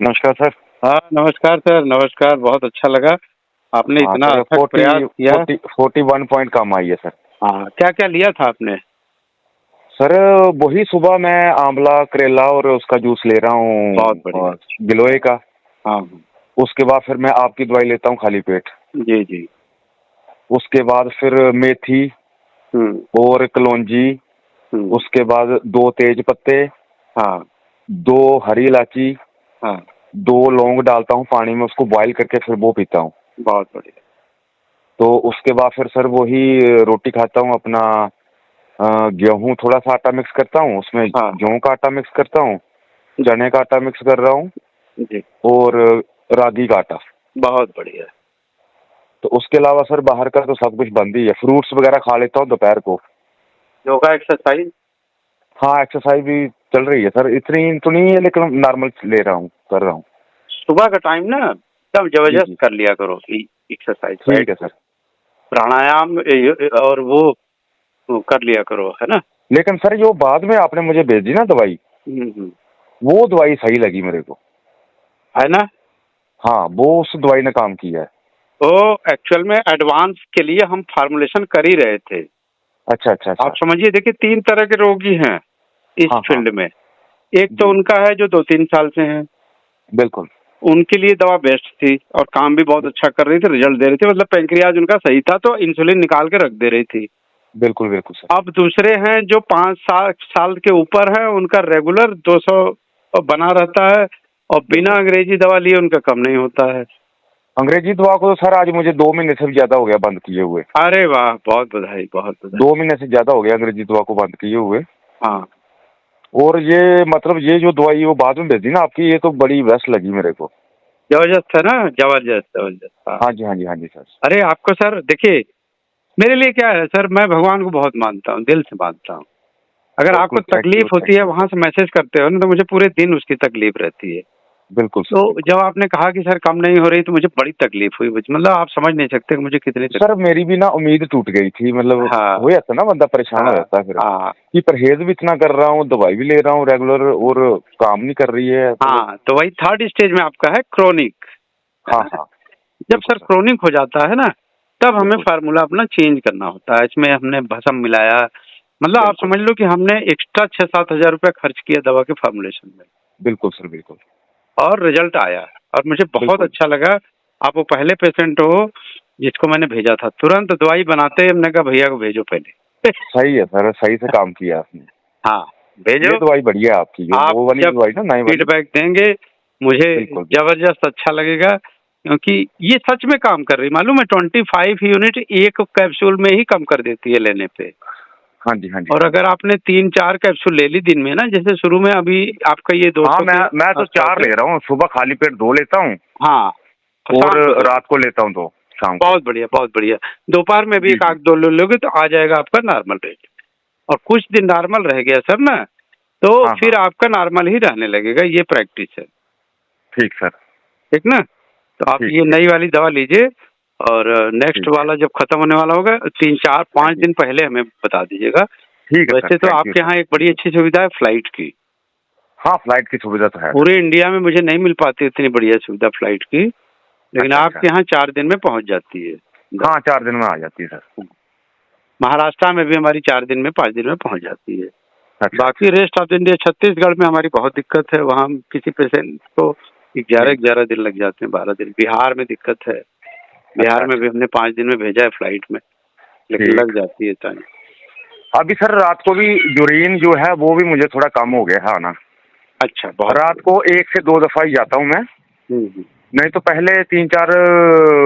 नमस्कार सर। हाँ, नमस्कार सर, नमस्कार। बहुत अच्छा लगा, आपने हाँ इतना सर, अथक प्रयास किया। 41 पॉइंट कम आई है सर। हाँ, क्या-क्या लिया था आपने? सर वही सुबह मैं आंवला, करेला और उसका जूस ले रहा बहुत हूँ बढ़िया। गिलोय का। हाँ, हाँ। उसके बाद फिर मैं आपकी दवाई लेता हूँ खाली पेट। जी, जी। उसके बाद फिर मेथी हुँ, और कलौंजी, हुँ। उसके बाद 2 तेज पत्ते, हाँ, 2 हरी इलायची, हाँ, 2 लौंग डालता हूँ पानी में, उसको बॉयल करके फिर वो पीता हूँ। बहुत बढ़िया। तो उसके बाद फिर सर वही रोटी खाता हूँ अपना। गेहूँ थोड़ा-सा आटा मिक्स करता हूँ, उसमें हाँ, गेहूँ का आटा मिक्स करता हूँ, चने का आटा मिक्स कर रहा हूँ जी, और रागी का आटा। बहुत बढ़िया। तो उसके अलावा सर बाहर का तो सब कुछ बंद ही है। फ्रूट्स वगैरह खा लेता हूँ दोपहर को। योगा एक्सरसाइज? हाँ, एक्सरसाइज भी चल रही है सर, इतनी तो नहीं है लेकिन नॉर्मल ले रहा हूँ, कर रहा हूँ। सुबह का टाइम ना एकदम जी, ज़बरदस्त जी। कर लिया करो एक्सरसाइज बैठ ठीक है के। सर। प्राणायाम और वो कर लिया करो, है ना? लेकिन सर जो बाद में आपने मुझे भेजी ना दवाई, हुँ, हुँ। वो दवाई सही लगी मेरे को। है ना? हाँ, वो उस दवाई ने काम किया है। तो एक्चुअल में एडवांस के लिए हम फॉर्मुलेशन कर ही रहे थे। अच्छा, अच्छा, आप अच्छा। समझिए, देखिए 3 तरह के रोगी हैं इस हाँ, हाँ। फील्ड में। एक तो जी, उनका है जो 2-3 साल से हैं, बिल्कुल। उनके लिए दवा बेस्ट थी और काम भी बहुत अच्छा कर रही थी, रिजल्ट दे रही थी, मतलब पैंक्रियाज उनका सही था तो इंसुलिन निकाल के रख दे रही थी। बिल्कुल, बिल्कुल सर। अब दूसरे हैं जो 5 साल के ऊपर है, उनका रेगुलर 200 बना रहता है और बिना बिल्कुल। अंग्रेजी दवा लिए उनका कम नहीं होता है। अंग्रेजी दवा को तो सर आज मुझे 2 महीने से भी ज़्यादा हो गया बंद किए हुए। अरे वाह! बहुत बधाई, बहुत बधाई। 2 महीने से ज़्यादा हो गया अंग्रेजी दवा को बंद किए हुए। हाँ, और ये मतलब ये जो दवाई वो बाद में भेजी ना आपकी, ये तो बड़ी बेस्ट लगी मेरे को। ज़बरदस्त है ना? ज़बरदस्त, ज़बरदस्त। हाँ। हाँ जी, हाँ जी, हाँ जी सर। अरे आपको सर देखिए, मेरे लिए क्या है सर, मैं भगवान को बहुत मानता हूँ, दिल से मानता हूँ। अगर आपको बिल्कुल, थैंक यू, तकलीफ थैंक होती है, यू। वहाँ से मैसेज करते हो ना, तो मुझे पूरे दिन उसकी तकलीफ रहती है। बिल्कुल सर, तो बिल्कुल। जब आपने कहा कि सर कम नहीं हो रही, तो मुझे बड़ी तकलीफ हुई। मतलब आप समझ नहीं सकते कि मुझे कितनी सर तकलीफ। मेरी भी ना उम्मीद टूट गई थी, मतलब हाँ, हो जाता है ना बंदा परेशान हो हाँ, जाता है फिर, हाँ, कि परहेज़ भी इतना कर रहा हूँ, दवाई भी ले रहा हूँ रेगुलर और काम नहीं कर रही है, मतलब। हाँ, तो वही 3rd स्टेज में आपका है क्रोनिक, है हाँ, ना? हाँ। जब बिल्कुल सर सर, क्रोनिक हो जाता है ना, तब हमें बिल्कुल, फार्मूला अपना चेंज करना होता है। इसमें हमने भस्म मिलाया, मतलब आप बिल्कुल, समझ लो कि हमने एक्स्ट्रा 6-7 हज़ार रुपए खर्च किया दवा के फार्मूलेशन में। बिल्कुल सर, बिल्कुल, और रिजल्ट आया और मुझे बहुत बिल्कुल। अच्छा लगा। आप वो पहले पेशेंट हो जिसको मैंने भेजा था। तुरंत दवाई बनाते ही हमने कहा भैया को भेजो पहले। सही है सर, सही से काम किया आपने। हाँ, ये भेजो। दवाई बढ़िया है आपकी, जो आप वो वाली जब दवाई ना नई वाली। फीडबैक देंगे, मुझे बिल्कुल, बिल्कुल। ज़बरदस्त अच्छा लगेगा, क्योंकि ये सच में काम कर रही, मालूम है 25 यूनिट एक कैप्सूल में ही कम कर देती है लेने पे। हाँ जी, हाँ जी, और हाँ जी। अगर आपने 3-4 कैप्सूल ले ली दिन में ना, जैसे शुरू में अभी आपका ये हाँ, 200 के मैं तो आस-पास 4 है। ले रहा हूँ, सुबह खाली पेट 2 लेता हूँ हाँ, और और शाम को 2 रात को लेता हूँ 2 शाम को। बहुत बढ़िया, बहुत बढ़िया। दोपहर में भी जी, 1 जी। आध 2 ले लोगे तो आ जाएगा आपका नॉर्मल रेट। और कुछ दिन नॉर्मल रह गया सर ना, तो हाँ, हाँ। फिर आपका नॉर्मल ही रहने लगेगा, ये प्रैक्टिस है। ठीक सर, ठीक ना? तो आप ठीक, ये ठीक, नई वाली दवा लीजिए और नेक्स्ट ठीक है। वाला जब खत्म होने वाला होगा 3, 4, हाँ 5 जी। दिन पहले हमें बता दीजिएगा। ठीक है सर, वैसे तो थैंक यू आपके सर, यहाँ एक बड़ी बिल्कुल। अच्छी सुविधा है फ्लाइट की। हाँ, फ्लाइट की सुविधा तो है सर। पूरे इंडिया में मुझे नहीं मिल पाती इतनी बढ़िया सुविधा फ्लाइट की, लेकिन अच्छा, अच्छा। आपके यहाँ 4 दिन में पहुँच जाती है दवा। हाँ, 4 दिन में आ जाती है सर। महाराष्ट्र में भी हमारी 4 दिन में, 5 दिन में पहुँच जाती है। अच्छा, बाकी अच्छा। रेस्ट ऑफ इंडिया छत्तीसगढ़ में हमारी बहुत दिक्कत है, वहाँ किसी पेशेंट को जी। 11-11 दिन लग जाते हैं, 12 दिन। बिहार में दिक्कत है, अच्छा, बिहार में भी अच्छा। हमने 5 दिन में भेजा है फ्लाइट में, लेकिन ठीक। लग जाती है टाइम। अभी सर रात को भी यूरिन जो है वो भी मुझे थोड़ा कम हो गया है आना। अच्छा, बहुत रात बढ़िया। को 1 से 2 दफ़ा ही जाता हूँ मैं, हुँ। नहीं तो पहले 3-4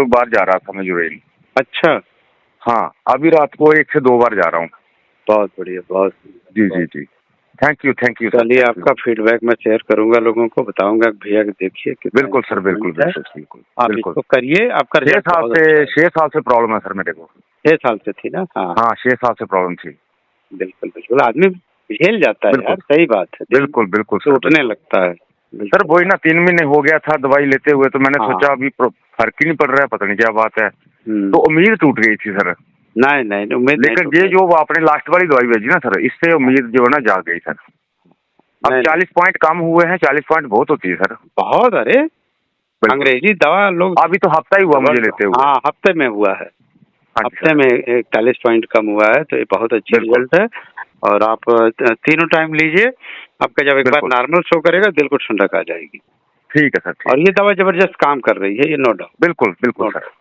बार जा रहा था मैं यूरिन। अच्छा, हाँ, अभी रात को 1 से 2 बार जा रहा हूँ। बहुत बढ़िया, बहुत सुंदर, जी, जी, बहुत। जी। थैंक यू सर, चलिए, थैंक यू। आपका फीडबैक मैं शेयर करूँगा लोगों को, बताऊँगा कि भैया कि देखिए कितना बिल्कुल सर, इम्प्रूवमेंट बिल्कुल, है। बिल्कुल, बिल्कुल, आप बिल्कुल। इसको करिए, आपका 6 रिज़ल्ट साल बहुत से अच्छा आएगा। 6 साल से प्रॉब्लम है सर मेरे को। 6 साल से थी ना? हाँ, हाँ, 6 साल से प्रॉब्लम थी। बिल्कुल, बिल्कुल। आदमी झेल जाता है बिल्कुल, यार, सही बात है। दिल बिल्कुल, बिल्कुल सर, टूटने बिल्कुल। लगता है। सर बिल्कुल। वही ना 3 महीने हो गया था दवाई लेते हुए, तो मैंने हाँ, सोचा अभी फ़र्क ही नहीं पड़ रहा है, पता नहीं क्या बात है। तो हुँ। उम्मीद टूट गई थी सर। नहीं, नहीं, उम्मीद नहीं लेकिन ये टूटने। जो वो आपने लास्ट वाली दवाई भेजी ना सर, इससे उम्मीद जो है ना जाग गई सर। अब नहीं, 40 पॉइंट कम हुए हैं, 40 पॉइंट बहुत होती है सर। बहुत, अरे अंग्रेजी दवा लोग अभी तो हफ्ता ही हुआ मुझे लेते हुए। हाँ, हफ्ते में हुआ है, हाँ जी हफ्ते सर। में 41 पॉइंट कम हुआ है, तो ये बहुत अच्छी बिल्कुल। रिजल्ट है। और आप तीनों टाइम लीजिए, आपका जब एक बार बिल्कुल। नॉर्मल शो करेगा दिल को ठंडक आ जाएगी। ठीक है सर, ठीक। और ये दवा जबरदस्त काम कर रही है, ये नो डाउट। बिल्कुल, बिल्कुल no sir. Doubt.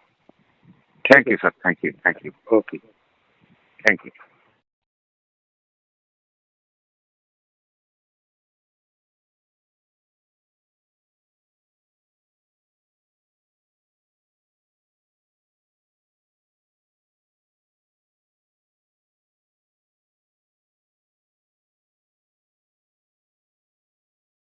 Thank you sir, thank you, thank you, okay. Thank you.